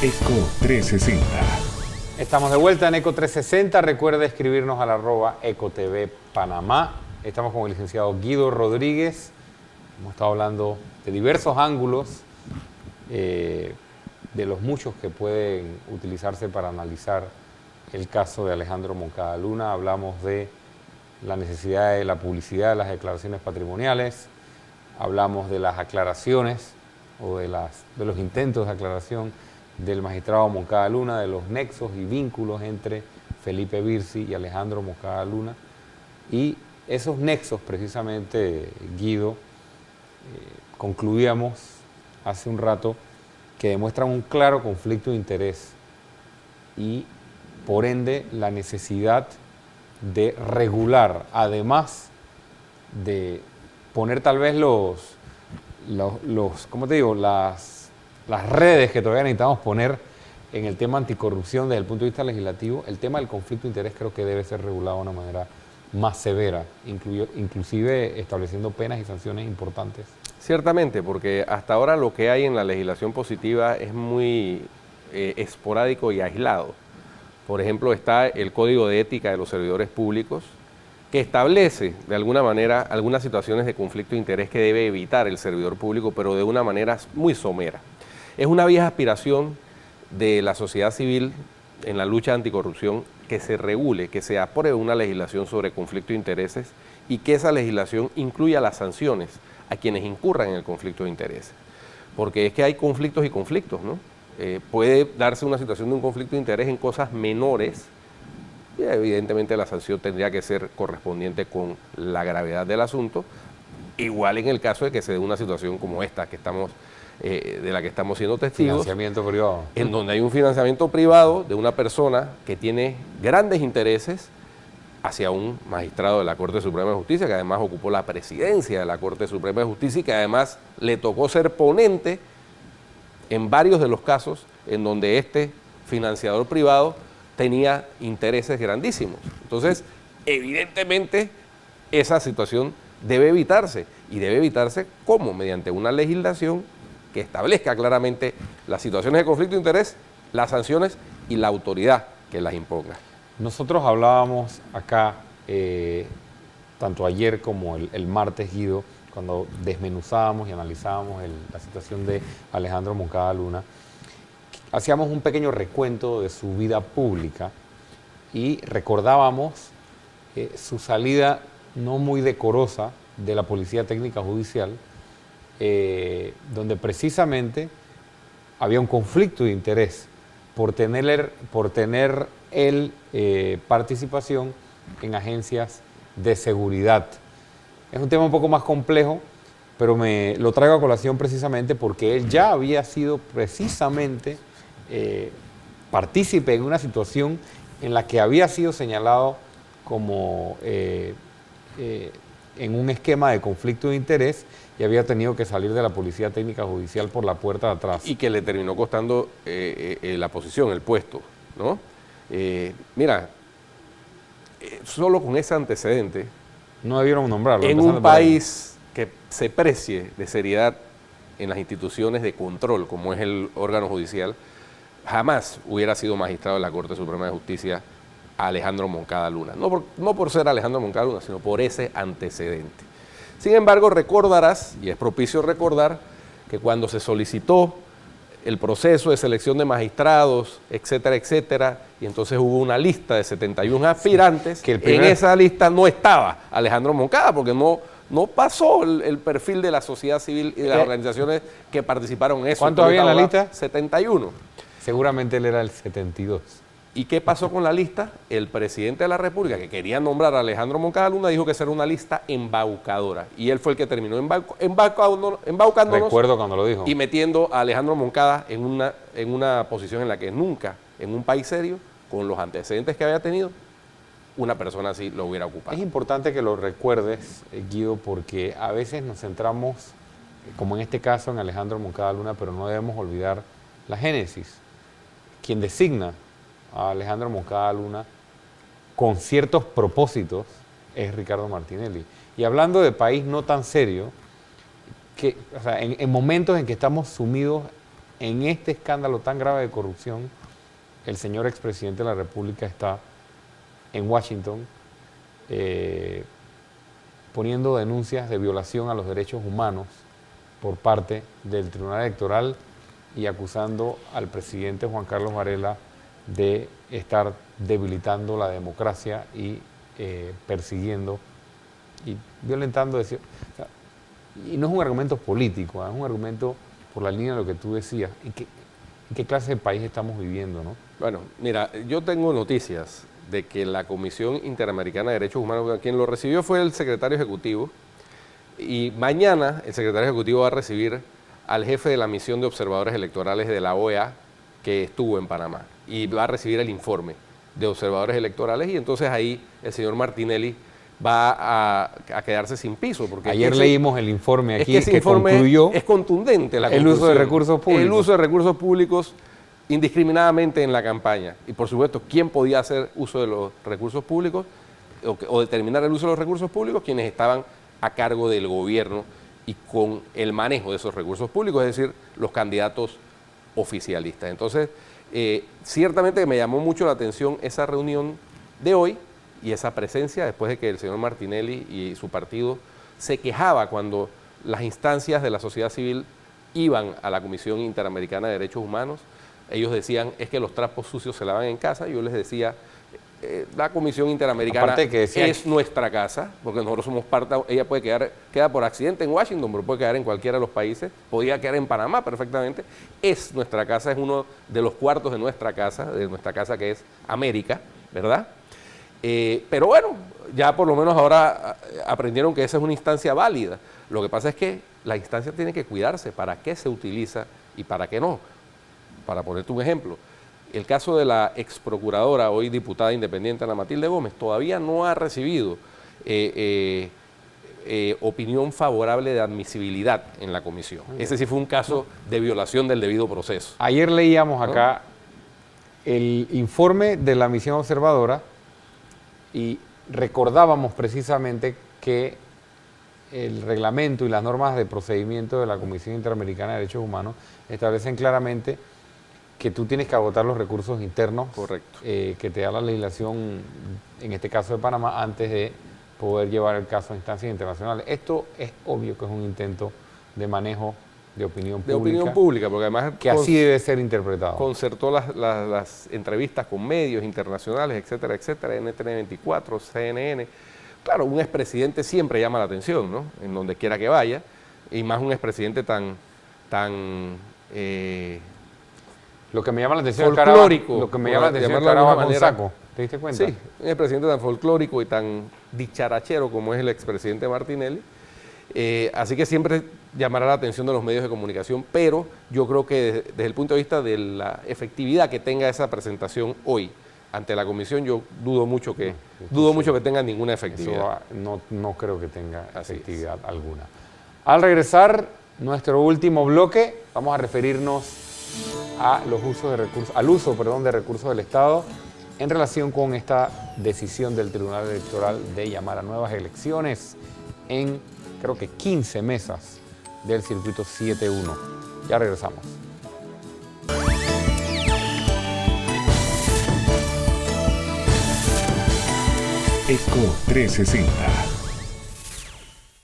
Eco 360. Estamos de vuelta en Eco 360. Recuerde escribirnos al @EcoTV Panamá. Estamos con el licenciado Guido Rodríguez. Hemos estado hablando de diversos ángulos, de los muchos que pueden utilizarse para analizar el caso de Alejandro Moncada Luna. Hablamos de la necesidad de la publicidad de las declaraciones patrimoniales. Hablamos de las aclaraciones o de los intentos de aclaración del magistrado Moncada Luna, de los nexos y vínculos entre Felipe Virzi y Alejandro Moncada Luna. Y esos nexos, precisamente, Guido, concluíamos hace un rato que demuestran un claro conflicto de interés y, por ende, la necesidad de regular, además de poner tal vez ¿cómo te digo?, las redes que todavía necesitamos poner en el tema anticorrupción desde el punto de vista legislativo. El tema del conflicto de interés creo que debe ser regulado de una manera más severa, inclusive estableciendo penas y sanciones importantes. Ciertamente, porque hasta ahora lo que hay en la legislación positiva es muy esporádico y aislado. Por ejemplo, está el Código de Ética de los Servidores Públicos, que establece de alguna manera algunas situaciones de conflicto de interés que debe evitar el servidor público, pero de una manera muy somera. Es una vieja aspiración de la sociedad civil en la lucha anticorrupción que se regule, que se apruebe una legislación sobre conflicto de intereses y que esa legislación incluya las sanciones a quienes incurran en el conflicto de intereses. Porque es que hay conflictos y conflictos, ¿no? Puede darse una situación de un conflicto de interés en cosas menores y evidentemente la sanción tendría que ser correspondiente con la gravedad del asunto, igual en el caso de que se dé una situación como esta que estamos, de la que estamos siendo testigos. Financiamiento privado. En donde hay un financiamiento privado de una persona que tiene grandes intereses hacia un magistrado de la Corte Suprema de Justicia, que además ocupó la presidencia de la Corte Suprema de Justicia y que además le tocó ser ponente en varios de los casos en donde este financiador privado tenía intereses grandísimos. Entonces, evidentemente, esa situación debe evitarse. ¿Y debe evitarse cómo? Mediante una legislación que establezca claramente las situaciones de conflicto de interés, las sanciones y la autoridad que las imponga. Nosotros hablábamos acá, tanto ayer como el martes, Guido, cuando desmenuzábamos y analizábamos la situación de Alejandro Moncada Luna, hacíamos un pequeño recuento de su vida pública y recordábamos su salida no muy decorosa de la Policía Técnica Judicial, donde precisamente había un conflicto de interés por tener él participación en agencias de seguridad. Es un tema un poco más complejo, pero me lo traigo a colación precisamente porque él ya había sido precisamente partícipe en una situación en la que había sido señalado como en un esquema de conflicto de interés y había tenido que salir de la Policía Técnica Judicial por la puerta de atrás. Y que le terminó costando la posición, el puesto, ¿no? Mira, solo con ese antecedente, no debieron nombrarlo. En un país que se precie de seriedad en las instituciones de control, como es el órgano judicial, jamás hubiera sido magistrado de la Corte Suprema de Justicia Alejandro Moncada Luna. No por ser Alejandro Moncada Luna, sino por ese antecedente. Sin embargo, recordarás, y es propicio recordar, que cuando se solicitó el proceso de selección de magistrados, etcétera, etcétera, y entonces hubo una lista de 71 aspirantes, que en esa lista no estaba Alejandro Moncada, porque no pasó el perfil de la sociedad civil y de las organizaciones que participaron en eso. ¿Cuántos había en la lista? 71. Seguramente él era el 72. ¿Y qué pasó con la lista? El presidente de la República, que quería nombrar a Alejandro Moncada Luna, dijo que esa era una lista embaucadora. Y él fue el que terminó embaucándonos. Recuerdo cuando lo dijo. Y metiendo a Alejandro Moncada en una posición en la que nunca, en un país serio, con los antecedentes que había tenido, una persona así lo hubiera ocupado. Es importante que lo recuerdes, Guido, porque a veces nos centramos, como en este caso, en Alejandro Moncada Luna, pero no debemos olvidar la génesis. Quien designa a Alejandro Moncada Luna con ciertos propósitos es Ricardo Martinelli. Y hablando de país no tan serio, que, o sea, en momentos en que estamos sumidos en este escándalo tan grave de corrupción, el señor expresidente de la República está en Washington poniendo denuncias de violación a los derechos humanos por parte del Tribunal Electoral y acusando al presidente Juan Carlos Varela de estar debilitando la democracia y persiguiendo y violentando. Y no es un argumento político, es un argumento por la línea de lo que tú decías. ¿En qué clase de país estamos viviendo, no? Bueno, mira, yo tengo noticias de que la Comisión Interamericana de Derechos Humanos, quien lo recibió fue el secretario ejecutivo, y mañana el secretario ejecutivo va a recibir al jefe de la misión de observadores electorales de la OEA que estuvo en Panamá, y va a recibir el informe de observadores electorales, y entonces ahí el señor Martinelli va a quedarse sin piso. Porque ayer leímos el informe aquí que concluyó es contundente el uso de recursos públicos. El uso de recursos públicos indiscriminadamente en la campaña. Y por supuesto, ¿quién podía hacer uso de los recursos públicos o determinar el uso de los recursos públicos? Quienes estaban a cargo del gobierno y con el manejo de esos recursos públicos, es decir, los candidatos oficialistas. Entonces, ciertamente me llamó mucho la atención esa reunión de hoy y esa presencia después de que el señor Martinelli y su partido se quejaba cuando las instancias de la sociedad civil iban a la Comisión Interamericana de Derechos Humanos. Ellos decían, es que los trapos sucios se lavan en casa. Yo les decía, la Comisión Interamericana es nuestra casa, porque nosotros somos parte. Ella queda por accidente en Washington, pero puede quedar en cualquiera de los países, podía quedar en Panamá perfectamente. Es nuestra casa, es uno de los cuartos de nuestra casa que es América, ¿verdad? Pero bueno, ya por lo menos ahora aprendieron que esa es una instancia válida. Lo que pasa es que la instancia tiene que cuidarse para qué se utiliza y para qué no. Para ponerte un ejemplo, el caso de la ex procuradora, hoy diputada independiente, Ana Matilde Gómez, todavía no ha recibido opinión favorable de admisibilidad en la comisión. Ese sí fue un caso de violación del debido proceso. Ayer leíamos acá el informe de la misión observadora y recordábamos precisamente que el reglamento y las normas de procedimiento de la Comisión Interamericana de Derechos Humanos establecen claramente que tú tienes que agotar los recursos internos. Correcto. Que te da la legislación, en este caso de Panamá, antes de poder llevar el caso a instancias internacionales. Esto es obvio que es un intento de manejo de opinión pública. De opinión pública, porque además que así debe ser interpretado. Concertó las entrevistas con medios internacionales, etcétera, etcétera, NTN24, CNN. Claro, un expresidente siempre llama la atención, ¿no? En donde quiera que vaya, y más un expresidente tan lo que me llama la atención folclórico. Lo que me llama la atención es Caraba con saco. ¿Te diste cuenta? Sí, un expresidente tan folclórico y tan dicharachero como es el expresidente Martinelli. Así que siempre llamará la atención de los medios de comunicación, pero yo creo que desde el punto de vista de la efectividad que tenga esa presentación hoy ante la comisión, yo dudo mucho que tenga ninguna efectividad. Eso no creo que tenga efectividad alguna. Al regresar, nuestro último bloque, vamos a referirnos al uso de recursos del Estado en relación con esta decisión del Tribunal Electoral de llamar a nuevas elecciones en, creo que 15 mesas del circuito 7-1. Ya regresamos. ECO 360.